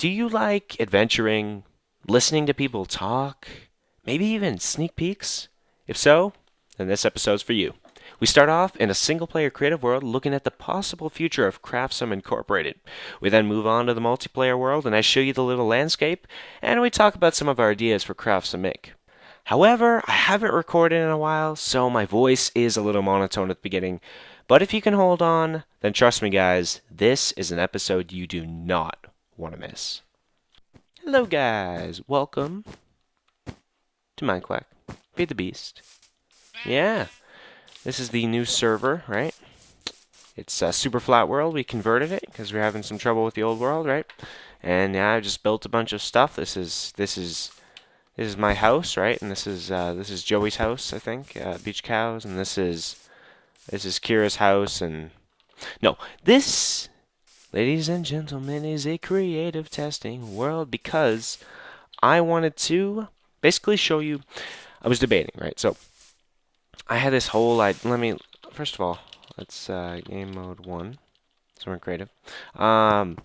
Do you like adventuring, listening to people talk, maybe even sneak peeks? If so, then this episode's for you. We start off in a single-player creative world looking at the possible future of CraftSome Incorporated. We then move on to the multiplayer world and I show you the little landscape, and we talk about some of our ideas for CraftSome Inc. However, I haven't recorded in a while, so my voice is a little monotone at the beginning. But if you can hold on, then trust me guys, this is an episode you do not want to miss. Hello guys, welcome to MineQuack Feed the Beast. Yeah, this is the new server, right? It's a super flat world. We converted it because we're having some trouble with the old world, right? And yeah, I just built a bunch of stuff. This is my house, right? And this is Joey's house, I think. Beach cows, and this is Kira's house, and no, this, ladies and gentlemen, is a creative testing world because I wanted to basically show you. I was debating, right? So I had this whole first of all, let's game mode 1. So we're in creative. I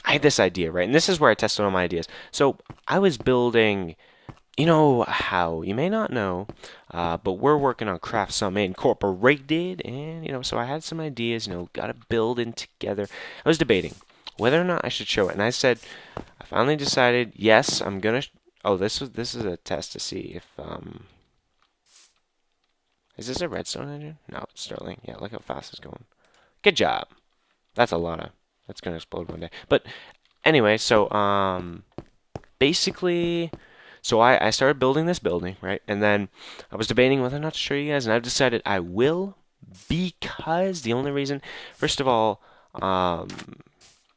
had this idea, right? And this is where I tested all my ideas. So I was building, you know how, you may not know, but we're working on CraftSome Incorporated, and so I had some ideas, gotta build in together. I was debating whether or not I should show it, and I said, I finally decided, yes, I'm gonna. Oh, this is a test to see if is this a redstone engine? No, it's Sterling. Yeah, look how fast it's going. Good job. That's gonna explode one day. But anyway, so basically. So I started building this building, right? And then I was debating whether or not to show you guys, and I've decided I will, because the only reason, first of all,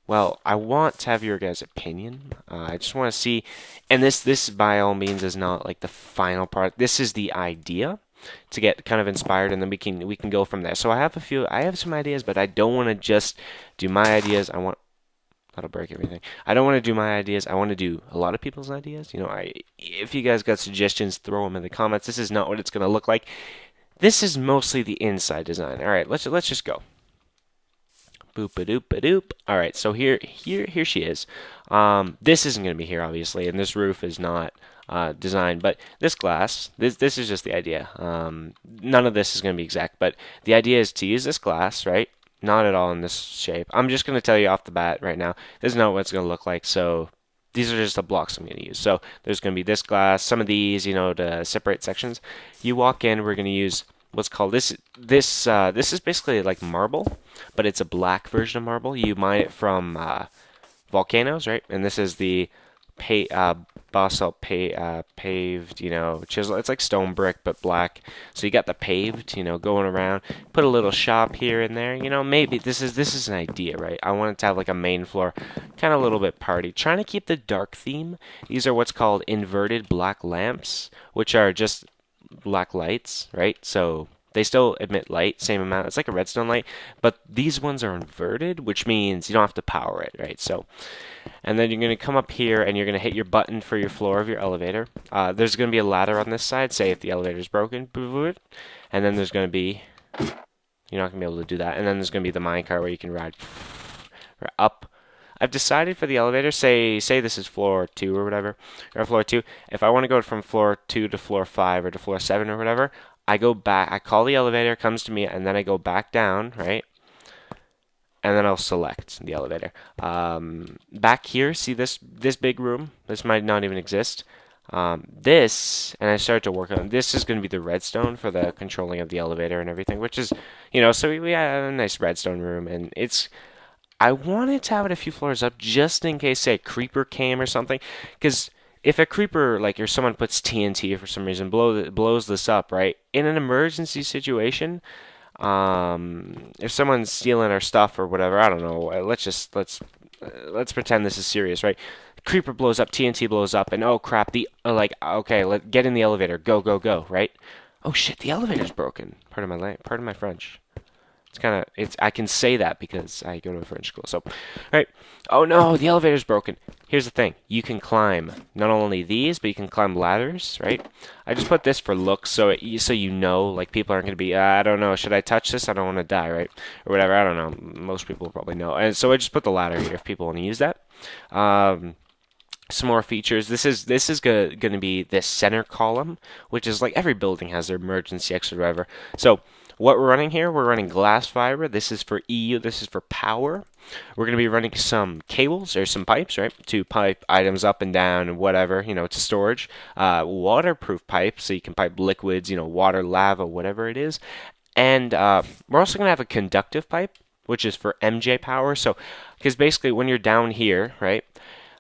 well, I want to have your guys' opinion. I just want to see, and this by all means is not like the final product. This is the idea to get kind of inspired, and then we can go from there. So I have some ideas, but I don't want to just do my ideas. That'll break everything. I don't want to do my ideas. I want to do a lot of people's ideas. If you guys got suggestions, throw them in the comments. This is not what it's going to look like. This is mostly the inside design. All right, let's just go. Boop-a-doop-a-doop. All right, so here she is. This isn't going to be here, obviously, and this roof is not designed. But this glass, this is just the idea. None of this is going to be exact, but the idea is to use this glass, right? Not at all in this shape. I'm just going to tell you off the bat right now, this is not what it's going to look like. So these are just the blocks I'm going to use. So there's going to be this glass, some of these, to separate sections. You walk in, we're going to use what's called this is basically like marble, but it's a black version of marble. You mine it from volcanoes, right? And this is the basalt paved, chisel. It's like stone brick but black. So you got the paved, going around. Put a little shop here and there. Maybe this is an idea, right? I want it to have like a main floor, kind of a little bit party. Trying to keep the dark theme. These are what's called inverted black lamps, which are just black lights, right? So they still emit light, same amount. It's like a redstone light, but these ones are inverted, which means you don't have to power it, right? So, and then you're going to come up here and you're going to hit your button for your floor of your elevator. There's going to be a ladder on this side, say if the elevator is broken, and then there's going to be, you're not going to be able to do that, and then there's going to be the minecart where you can ride up. I've decided for the elevator, say this is floor 2 or whatever, or floor 2. If I want to go from floor 2 to floor 5 or to floor 7 or whatever, I go back, I call the elevator, comes to me, and then I go back down, right? And then I'll select the elevator. Back here, see this big room? This might not even exist. This, and I start to work on this, is going to be the redstone for the controlling of the elevator and everything, which is, so we have a nice redstone room, and I wanted to have it a few floors up just in case, say, a creeper came or something. Because if a creeper, or someone puts TNT for some reason, blows this up, right? In an emergency situation, if someone's stealing our stuff or whatever, I don't know. Let's pretend this is serious, right? Creeper blows up, TNT blows up, and oh crap! Okay, get in the elevator, go, right? Oh shit, the elevator's broken. Pardon my French. I can say that because I go to a French school. So, all right. Oh no, the elevator's broken. Here's the thing. You can climb not only these, but you can climb ladders, right? I just put this for looks, so you know, like people aren't going to be, I don't know, should I touch this? I don't want to die, right? Or whatever, I don't know. Most people probably know. And so I just put the ladder here if people want to use that. Some more features. This is going to be this center column, which is like every building has their emergency exit or whatever. So what we're running here, we're running glass fiber. This is for EU. This is for power. We're going to be running some cables or some pipes, right, to pipe items up and down and whatever, you know, to storage. Waterproof pipes, so you can pipe liquids, you know, water, lava, whatever it is. And we're also going to have a conductive pipe, which is for MJ power. So, because basically when you're down here, right,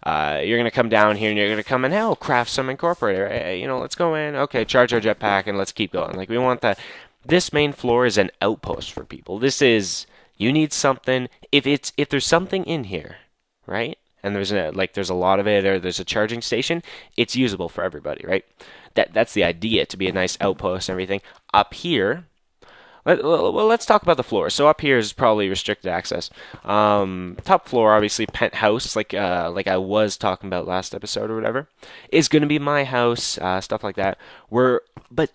you're going to come down here and you're going to come in, oh, CraftSome Incorporated, right? You know, let's go in, okay, charge our jetpack and let's keep going. Like, we want that. This main floor is an outpost for people. This is, you need something, if there's something in here, right? And there's a lot of it, or there's a charging station, it's usable for everybody, right? That's the idea, to be a nice outpost and everything. Up here, let's talk about the floor. So up here is probably restricted access. Top floor, obviously, penthouse, like I was talking about last episode or whatever, is going to be my house, stuff like that. But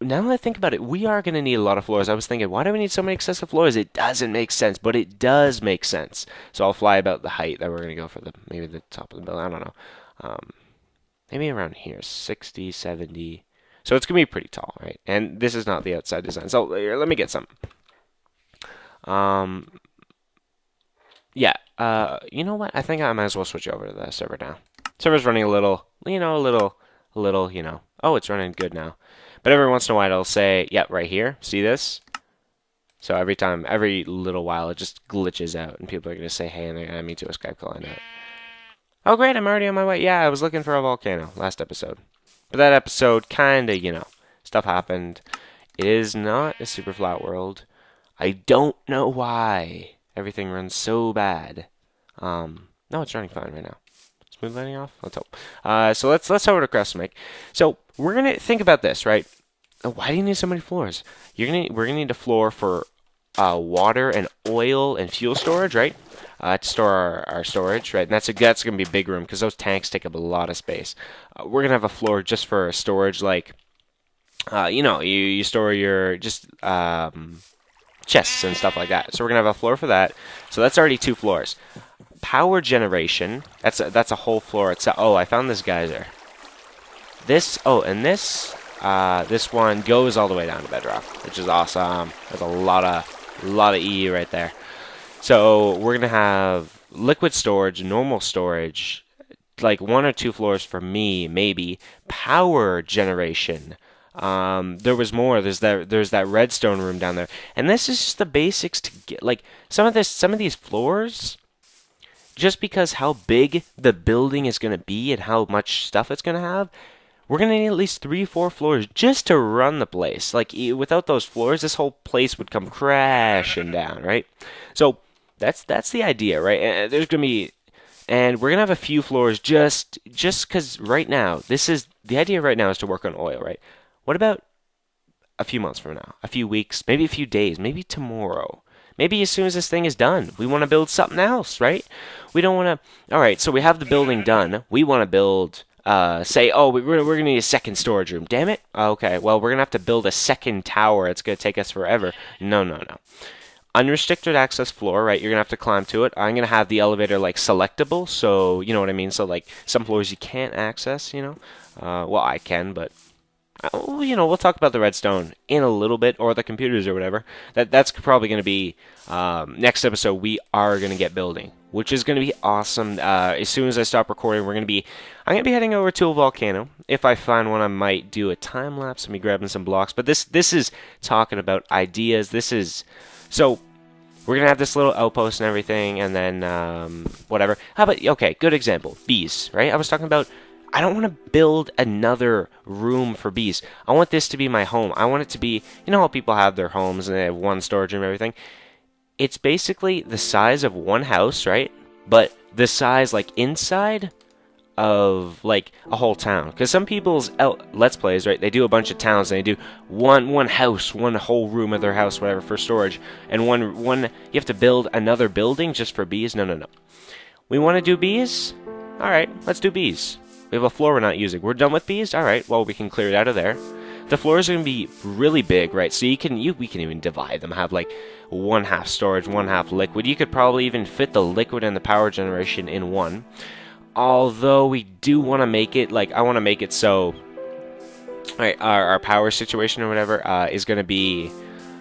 now that I think about it, we are going to need a lot of floors. I was thinking, why do we need so many excessive floors? It doesn't make sense, but it does make sense. So I'll fly about the height that we're going to go for maybe the top of the building. I don't know. Maybe around here, 60, 70. So it's going to be pretty tall, right? And this is not the outside design. So here, let me get some. Yeah. You know what? I think I might as well switch over to the server now. Server's running a little, you know. Oh, it's running good now. But every once in a while it'll say, yeah, right here. See this? So every little while it just glitches out and people are going to say, hey, and they're going to add me to a Skype call. I know it. Oh, great, I'm already on my way. Yeah, I was looking for a volcano last episode. But that episode kind of, you know, stuff happened. It is not a super flat world. I don't know why everything runs so bad. No, it's running fine right now. Smooth landing off? Let's hope. So let's over to CraftSome Inc. So we're gonna think about this, right? Why do you need so many floors? We're gonna need a floor for water and oil and fuel storage, right? To store our storage, right? And that's gonna be a big room because those tanks take up a lot of space. We're gonna have a floor just for storage, like you know, you store your just chests and stuff like that. So we're gonna have a floor for that. So that's already 2 floors. Power generation, that's a whole floor itself. Oh, I found this geyser. This one goes all the way down to bedrock, which is awesome. There's a lot of EU right there. So we're gonna have liquid storage, normal storage, like 1 or 2 floors for me, maybe. Power generation. There was more. There's that redstone room down there, and this is just the basics to get. Like some of these floors. Just because how big the building is going to be and how much stuff it's going to have, we're going to need at least 3-4 floors just to run the place. Like, without those floors, this whole place would come crashing down, right? So, that's the idea, right? And there's going to be... And we're going to have a few floors just because right now, the idea right now is to work on oil, right? What about a few months from now? A few weeks? Maybe a few days? Maybe tomorrow? Maybe as soon as this thing is done, we want to build something else, right? We don't want to... All right, so we have the building done. We want to build, say, oh, we're going to need a second storage room. Damn it. Okay, well, we're going to have to build a second tower. It's going to take us forever. No. Unrestricted access floor, right? You're going to have to climb to it. I'm going to have the elevator, like, selectable, so you know what I mean? So, like, some floors you can't access, you know? Well, I can, but... you know, we'll talk about the redstone in a little bit, or the computers or whatever. That's probably going to be next episode. We are going to get building, which is going to be awesome. As soon as I stop recording, I'm going to be heading over to a volcano. If I find one, I might do a time lapse and be grabbing some blocks. But this is talking about ideas. So we're going to have this little outpost and everything, and then whatever. How about, okay, good example, bees, right? I was talking about, I don't want to build another room for bees. I want this to be my home. I want it to be, you know how people have their homes and they have one storage room and everything? It's basically the size of one house, right? But the size, like, inside of like a whole town. Because some people's Let's Plays, right, they do a bunch of towns, and they do one house, one whole room of their house, whatever, for storage, and one you have to build another building just for bees. No, no, no. We want to do bees? Alright, let's do bees. We have a floor we're not using. We're done with bees? Alright, well, we can clear it out of there. The floors are going to be really big, right? So we can even divide them, have like 1/2 storage, 1/2 liquid. You could probably even fit the liquid and the power generation in one. Although we do want to make it, like, I want to make it so, alright, our power situation or whatever is going to be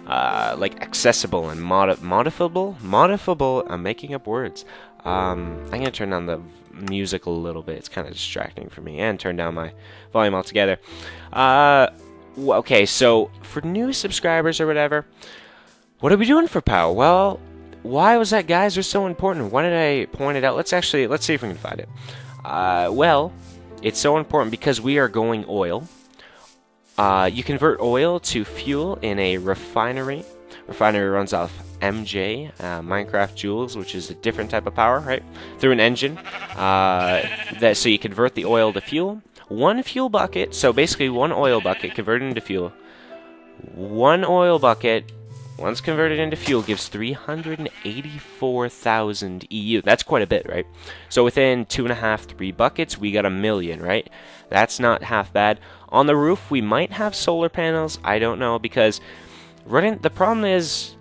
like accessible and modifiable. I'm making up words. I'm going to turn down the music a little bit. It's kind of distracting for me, and turn down my volume altogether. Okay, so for new subscribers or whatever, what are we doing for power? Well, why was that geyser so important? Why did I point it out? Let's see if we can find it. Well, it's so important because we are going oil. You convert oil to fuel in a refinery. Refinery runs off MJ, MineQuack joules, which is a different type of power, right? Through an engine. So you convert the oil to fuel. One fuel bucket, so basically one oil bucket converted into fuel. One oil bucket, once converted into fuel, gives 384,000 EU. That's quite a bit, right? So within 2.5, 3 buckets, we got 1 million, right? That's not half bad. On the roof, we might have solar panels. I don't know, because the problem is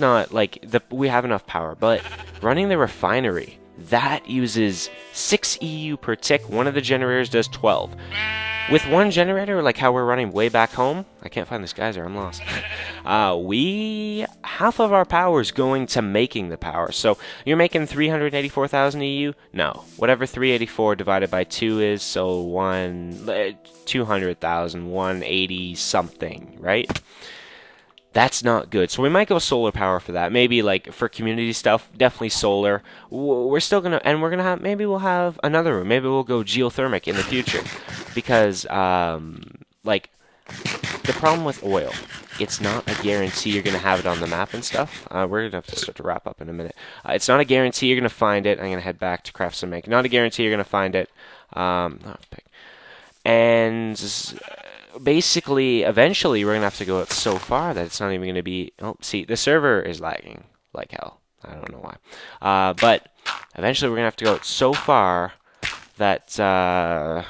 not like we have enough power, but running the refinery, that uses 6 EU per tick. One of the generators does 12. With one generator, like how we're running way back home, I can't find this geyser, I'm lost. Half of our power is going to making the power. So you're making 384,000 EU? No. Whatever 384 divided by 2 is, so 200,000, 180 something, right? That's not good. So we might go solar power for that. Maybe like for community stuff, definitely solar. We're still gonna, and we're gonna have, maybe we'll have another room. Maybe we'll go geothermic in the future, because like the problem with oil, it's not a guarantee you're gonna have it on the map and stuff. We're gonna have to start to wrap up in a minute. It's not a guarantee you're gonna find it. I'm gonna head back to CraftSome Inc. Not a guarantee you're gonna find it. And basically, eventually, we're going to have to go out so far that it's not even going to be... Oh, see, the server is lagging like hell. I don't know why. But eventually, we're going to have to go out so far that... I'm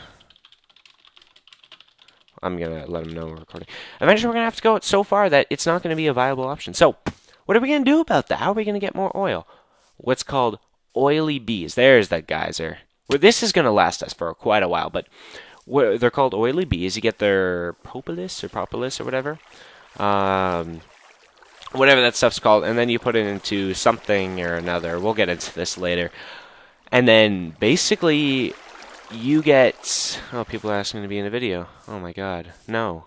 going to let them know we're recording. Eventually, we're going to have to go out so far that it's not going to be a viable option. So, what are we going to do about that? How are we going to get more oil? What's called oily bees. There's that geyser. Well, this is going to last us for quite a while, but... They're called oily bees. You get their propolis or whatever. Whatever that stuff's called. And then you put it into something or another. We'll get into this later. And then basically you get... Oh, people are asking to be in a video. Oh my god. No.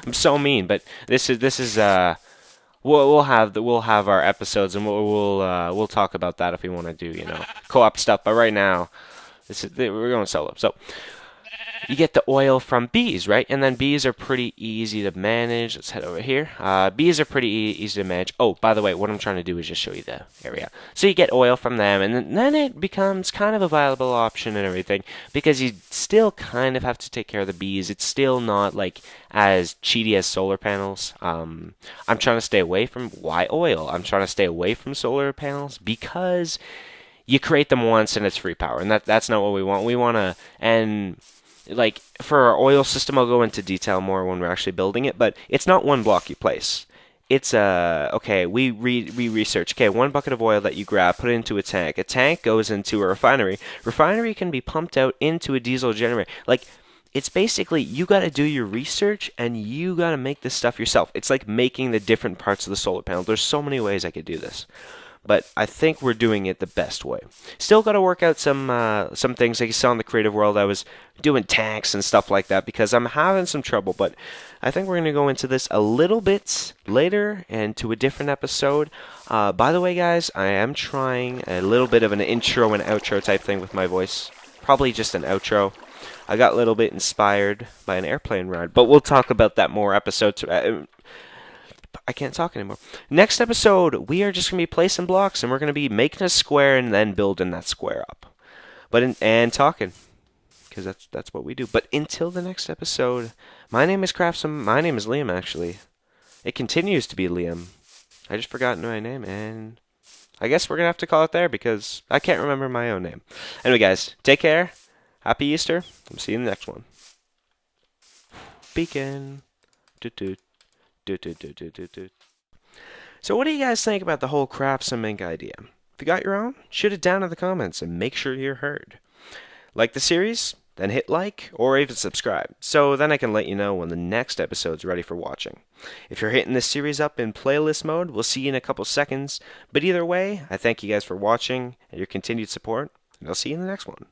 I'm so mean, but this is we'll have our episodes, and we'll talk about that if we want to do, co-op stuff. But right now, we're going solo. So you get the oil from bees, right? And then bees are pretty easy to manage. Let's head over here. Bees are pretty easy to manage. Oh, by the way, what I'm trying to do is just show you the area. So you get oil from them, and then it becomes kind of a viable option and everything, because you still kind of have to take care of the bees. It's still not like as cheaty as solar panels. I'm trying to stay away from... Why oil? I'm trying to stay away from solar panels because you create them once and it's free power, and that's not what we want. We want to... And... like, for our oil system, I'll go into detail more when we're actually building it, but it's not one block you place. It's okay, we research, okay, 1 bucket of oil that you grab, put it into a tank. A tank goes into a refinery. Refinery can be pumped out into a diesel generator. Like, it's basically, you got to do your research, and you got to make this stuff yourself. It's like making the different parts of the solar panel. There's so many ways I could do this, but I think we're doing it the best way. Still got to work out some things. Like you saw in the creative world, I was doing tanks and stuff like that because I'm having some trouble. But I think we're going to go into this a little bit later and to a different episode. By the way, guys, I am trying a little bit of an intro and outro type thing with my voice. Probably just an outro. I got a little bit inspired by an airplane ride, but we'll talk about that more episode. I can't talk anymore. Next episode, we are just going to be placing blocks, and we're going to be making a square and then building that square up. and talking, because that's what we do. But until the next episode, my name is CraftSome. My name is Liam, actually. It continues to be Liam. I just forgot my name, and I guess we're gonna have to call it there because I can't remember my own name. Anyway, guys, take care. Happy Easter. I'll see you in the next one. Beacon. Doot, doot, doot, doot, doot, doot, doot, doot. So what do you guys think about the whole CraftSome Inc. idea? If you got your own, shoot it down in the comments and make sure you're heard. Like the series? Then hit like or even subscribe, so then I can let you know when the next episode's ready for watching. If you're hitting this series up in playlist mode, we'll see you in a couple seconds. But either way, I thank you guys for watching and your continued support, and I'll see you in the next one.